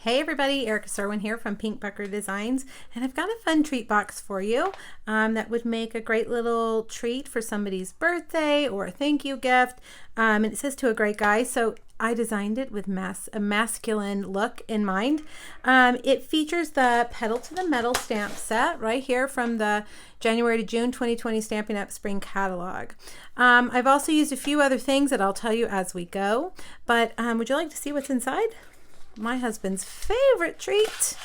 Hey everybody, Erica Serwin here from Pink Pucker Designs, and I've got a fun treat box for you that would make a great little treat for somebody's birthday or a thank you gift. And it says to a great guy, so I designed it with a masculine look in mind. It features the Pedal to the Metal stamp set right here from the January to June 2020 Stampin' Up! Spring catalog. I've also used a few other things that I'll tell you as we go, but would you like to see what's inside? My husband's favorite treat,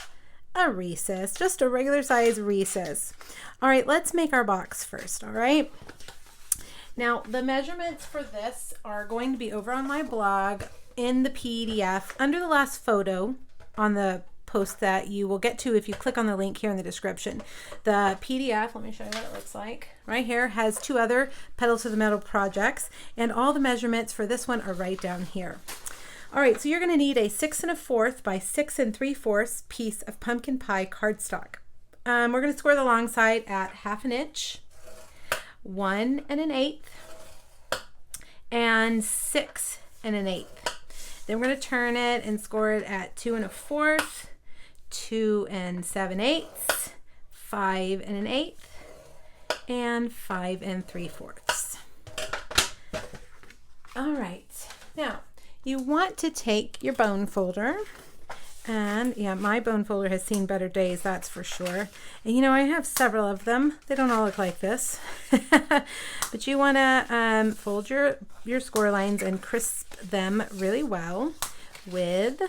a Reese's, just a regular size Reese's. All right, let's make our box first, all right? Now, the measurements for this are going to be over on my blog in the PDF under the last photo on the post that you will get to if you click on the link here in the description. The PDF, let me show you what it looks like. Right here has two other Pedal to the Metal projects, and all the measurements for this one are right down here. All right, so you're going to need a 6 1/4 by 6 3/4 piece of pumpkin pie cardstock. We're going to score the long side at 1/2 inch, 1 1/8, and 6 1/8. Then we're going to turn it and score it at 2 1/4, 2 7/8, 5 1/8, and 5 3/4. All right, now you want to take your bone folder, and yeah, my bone folder has seen better days, that's for sure. And you know, I have several of them. They don't all look like this. But you want to fold your score lines and crisp them really well with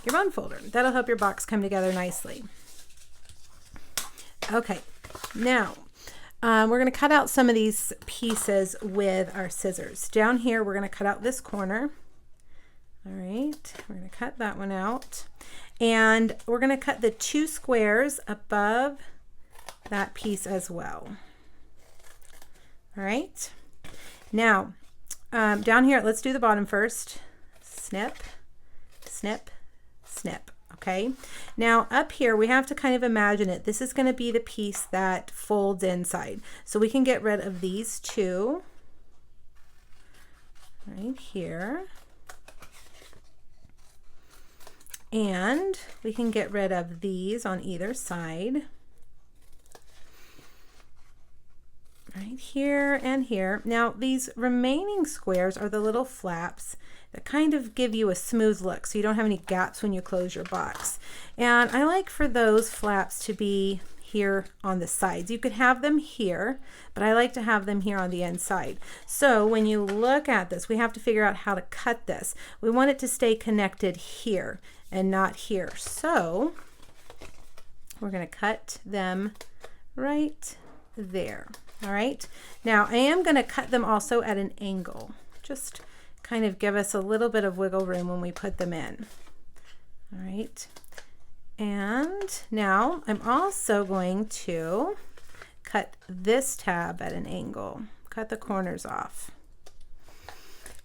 your bone folder. That'll help your box come together nicely. Okay, now we're going to cut out some of these pieces with our scissors. Down here, we're going to cut out this corner. All right, we're going to cut that one out. And we're going to cut the 2 squares above that piece as well. All right. Now, down here, let's do the bottom first. Snip, snip, snip. Okay, now up here we have to kind of imagine it. This is going to be the piece that folds inside. So we can get rid of these two right here. And we can get rid of these on either side. Right here and here. Now these remaining squares are the little flaps that kind of give you a smooth look so you don't have any gaps when you close your box. And I like for those flaps to be here on the sides. You could have them here, but I like to have them here on the inside. So when you look at this, we have to figure out how to cut this. We want it to stay connected here and not here. So we're going to cut them right there. All right. Now I am going to cut them also at an angle. Just kind of give us a little bit of wiggle room when we put them in. All right. And now I'm also going to cut this tab at an angle. Cut the corners off.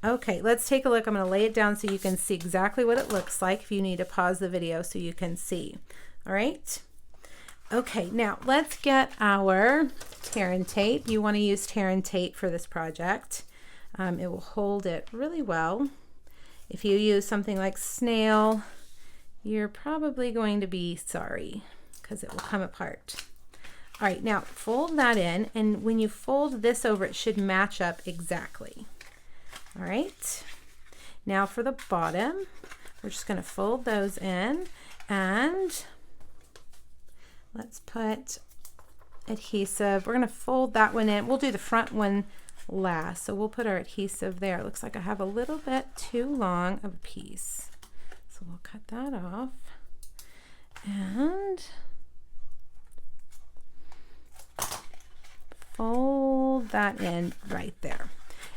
Okay, let's take a look. I'm going to lay it down so you can see exactly what it looks like if you need to pause the video so you can see. All right. Okay, now let's get our tear and tape. You want to use tear and tape for this project. It will hold it really well. If you use something like snail, you're probably going to be sorry because it will come apart. All right, now fold that in, and when you fold this over, it should match up exactly. All right, now for the bottom, we're just going to fold those in, and let's put adhesive. We're going to fold that one in. We'll do the front one last, so we'll put our adhesive there. It looks like I have a little bit too long of a piece, so we'll cut that off and fold that in right there.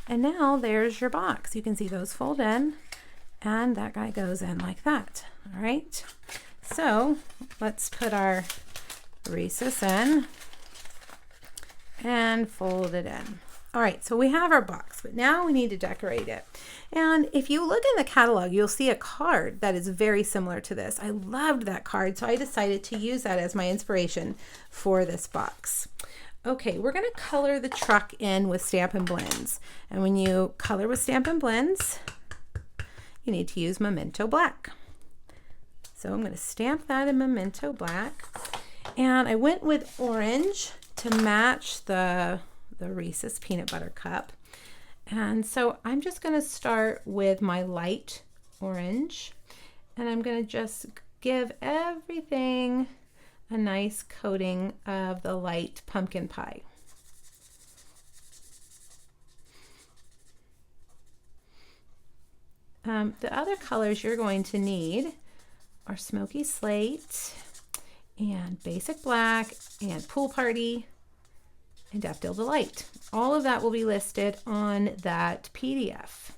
And now there's your box. You can see those fold in, and that guy goes in like that. All right, so let's put our Reese's in and fold it in. All right, so we have our box, but now we need to decorate it. And if you look in the catalog, you'll see a card that is very similar to this. I loved that card, so I decided to use that as my inspiration for this box. Okay, we're going to color the truck in with Stampin' Blends. And when you color with Stampin' Blends, you need to use Memento Black. So I'm going to stamp that in Memento Black. And I went with orange to match the Reese's peanut butter cup. And so I'm just going to start with my light orange, and I'm going to just give everything a nice coating of the light pumpkin pie. The other colors you're going to need are Smoky Slate and Basic Black and Pool Party and Daffodil Delight. All of that will be listed on that PDF.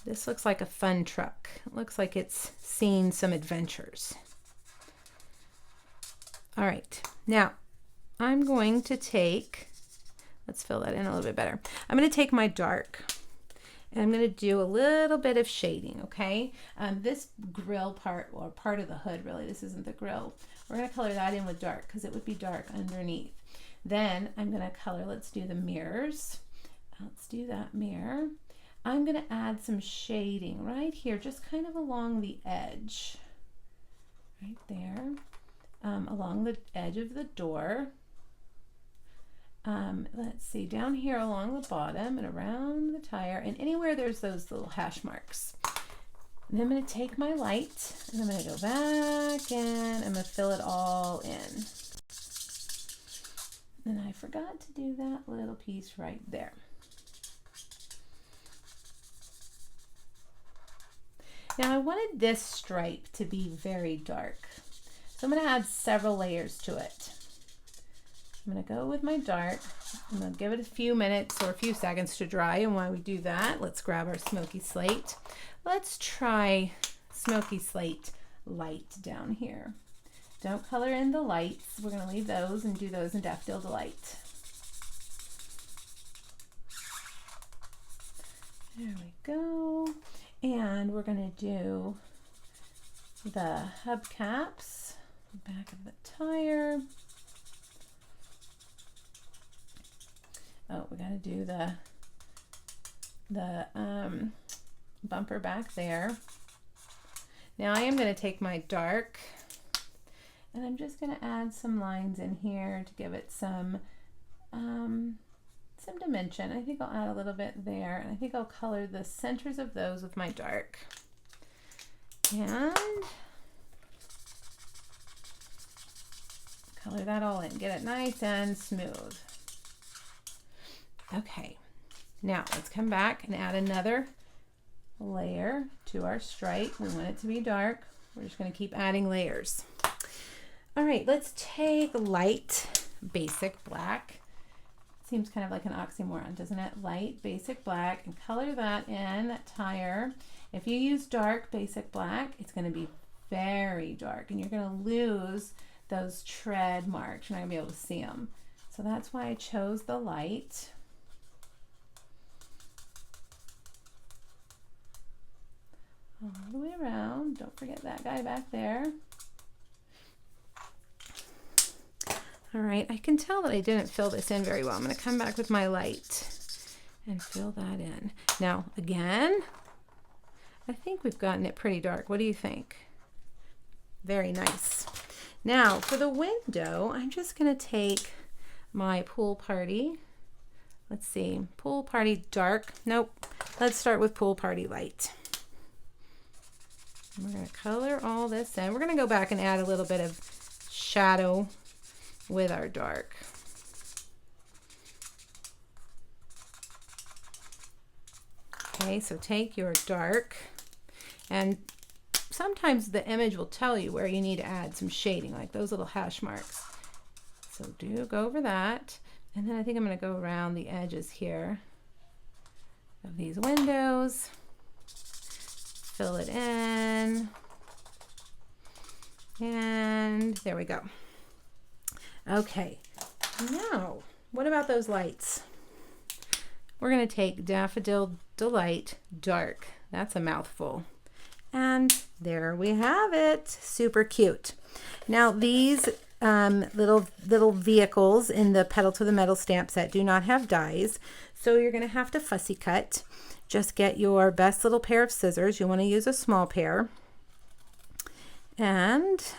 This looks like a fun truck. It looks like it's seen some adventures. All right, now I'm going to take, let's fill that in a little bit better. I'm going to take my dark and I'm going to do a little bit of shading, okay? This grill part, or part of the hood really, this isn't the grill. We're going to color that in with dark because it would be dark underneath. Then I'm going to color, let's do the mirrors. Let's do that mirror. I'm going to add some shading right here, just kind of along the edge, right there, along the edge of the door. Let's see, down here along the bottom and around the tire and anywhere there's those little hash marks. And then I'm going to take my light and I'm going to go back and I'm going to fill it all in. And I forgot to do that little piece right there. Now I wanted this stripe to be very dark, so I'm going to add several layers to it. I'm going to go with my dark. I'm going to give it a few minutes or a few seconds to dry, and while we do that, let's grab our Smoky Slate. Let's try Smoky Slate Light down here. Don't color in the lights. We're going to leave those and do those in Daffodil Delight. There we go. And we're going to do the hubcaps, back of the tire. Oh, we got to do the bumper back there. Now I am going to take my dark and I'm just going to add some lines in here to give it some dimension. I think I'll add a little bit there, and I think I'll color the centers of those with my dark. And color that all in, get it nice and smooth. Okay, now let's come back and add another layer to our stripe. We want it to be dark. We're just going to keep adding layers. All right, let's take light basic black. Seems kind of like an oxymoron, doesn't it? Light basic black, and color that in that tire. If you use dark basic black, it's going to be very dark and you're going to lose those tread marks. You're not going to be able to see them. So that's why I chose the light. All the way around. Don't forget that guy back there. All right, I can tell that I didn't fill this in very well. I'm going to come back with my light and fill that in. Now, again, I think we've gotten it pretty dark. What do you think? Very nice. Now, for the window, I'm just going to take my Pool Party. Let's see, Pool Party dark. Nope, let's start with Pool Party light. We're going to color all this in. We're going to go back and add a little bit of shadow with our dark. Okay, so take your dark, and sometimes the image will tell you where you need to add some shading, like those little hash marks. So do go over that, and then I think I'm going to go around the edges here of these windows, fill it in, and there we go. Okay, now what about those lights? We're going to take Daffodil Delight Dark. That's a mouthful. And there we have it. Super cute. Now these little vehicles in the Pedal to the Metal stamp set do not have dies, so you're going to have to fussy cut. Just get your best little pair of scissors. You want to use a small pair, and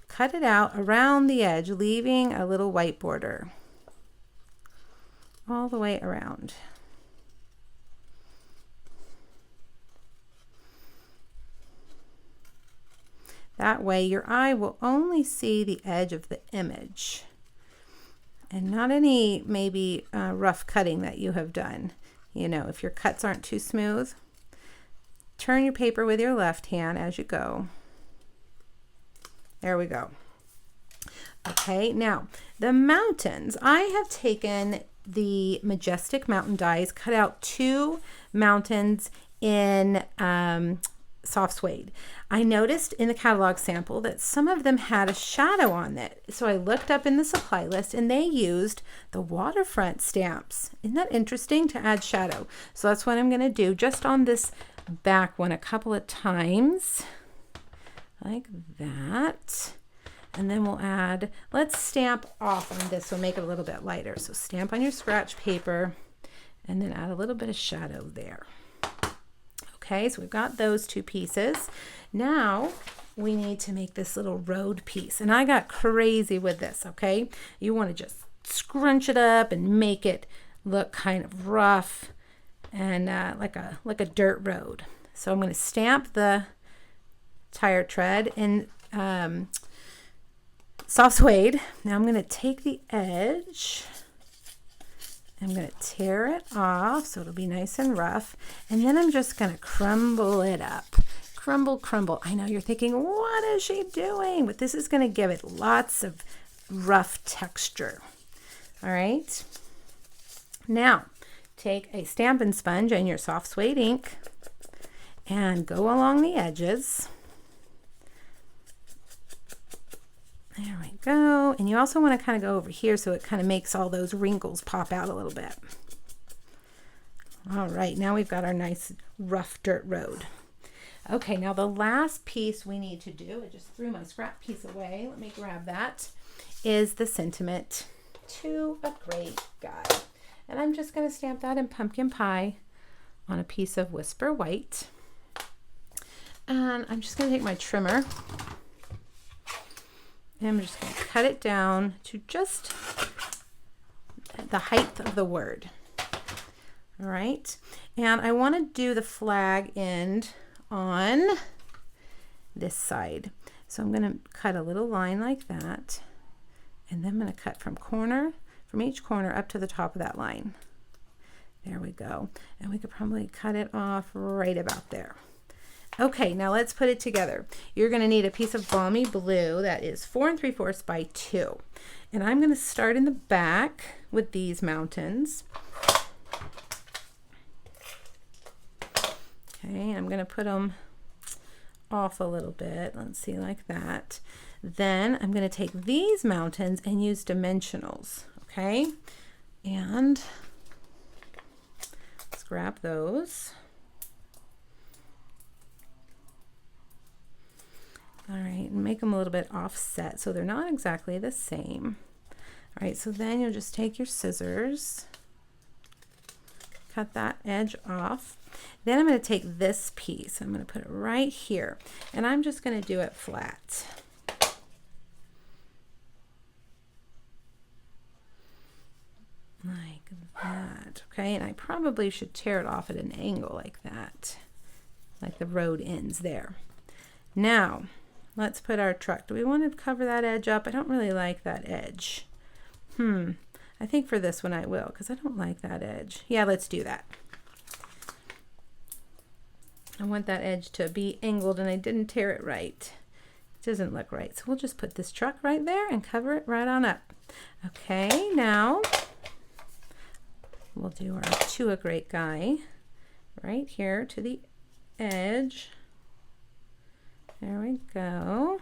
cut it out around the edge, leaving a little white border all the way around. That way your eye will only see the edge of the image and not any maybe rough cutting that you have done. You know, if your cuts aren't too smooth, turn your paper with your left hand as you go. There we go. Okay, now the mountains. I have taken the Majestic Mountain dies, cut out 2 mountains in soft suede. I noticed in the catalog sample that some of them had a shadow on it. So I looked up in the supply list and they used the waterfront stamps. Isn't that interesting, to add shadow? So that's what I'm going to do just on this back one a couple of times like that. And then we'll add, let's stamp off on this one, make it a little bit lighter. So stamp on your scratch paper and then add a little bit of shadow there. Okay, so we've got those 2 pieces. Now we need to make this little road piece. And I got crazy with this, okay? You want to just scrunch it up and make it look kind of rough and like a dirt road. So I'm going to stamp the tire tread in soft suede. Now I'm going to take the edge. I'm going to tear it off so it'll be nice and rough. And then I'm just going to crumble it up. Crumble, crumble. I know you're thinking, what is she doing? But this is going to give it lots of rough texture. All right. Now, take a Stampin' Sponge and your soft suede ink and go along the edges. There we go. And you also want to kind of go over here so it kind of makes all those wrinkles pop out a little bit. All right, now we've got our nice rough dirt road. Okay, now the last piece we need to do, I just threw my scrap piece away. Let me grab that, is the sentiment to a great guy. And I'm just going to stamp that in pumpkin pie on a piece of Whisper White. And I'm just going to take my trimmer. And I'm just going to cut it down to just the height of the word. All right. And I want to do the flag end on this side. So I'm going to cut a little line like that. And then I'm going to cut from each corner up to the top of that line. There we go. And we could probably cut it off right about there. Okay, now let's put it together. You're going to need a piece of balmy blue that is 4 3/4 by 2. And I'm going to start in the back with these mountains. Okay, I'm going to put them off a little bit. Let's see, like that. Then I'm going to take these mountains and use dimensionals. Okay, and let's grab those. All right, and make them a little bit offset so they're not exactly the same. All right, so then you'll just take your scissors, cut that edge off. Then I'm going to take this piece, I'm going to put it right here, and I'm just going to do it flat. Like that, okay? And I probably should tear it off at an angle like that, like the road ends there. Now, let's put our truck. Do we want to cover that edge up? I don't really like that edge. I think for this one I will, because I don't like that edge. Yeah, let's do that. I want that edge to be angled, and I didn't tear it right. It doesn't look right. So we'll just put this truck right there and cover it right on up. Okay, now we'll do our To a Great Guy right here to the edge. There we go.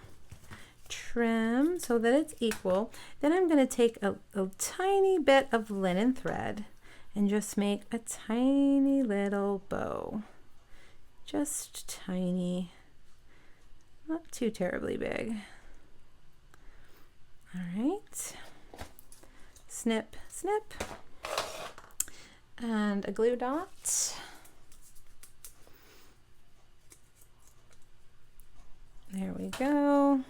Trim so that it's equal. Then I'm going to take a tiny bit of linen thread and just make a tiny little bow. Just tiny, not too terribly big. All right. Snip, snip. And a glue dot. There we go.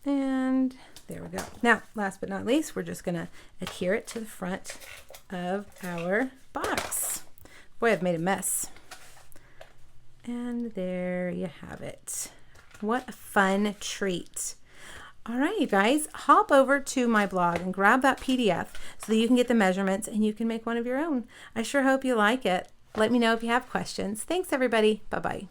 And there we go. Now, last but not least, we're just going to adhere it to the front of our box. Boy, I've made a mess. And there you have it. What a fun treat. All right, you guys, hop over to my blog and grab that PDF so that you can get the measurements and you can make one of your own. I sure hope you like it. Let me know if you have questions. Thanks, everybody. Bye-bye.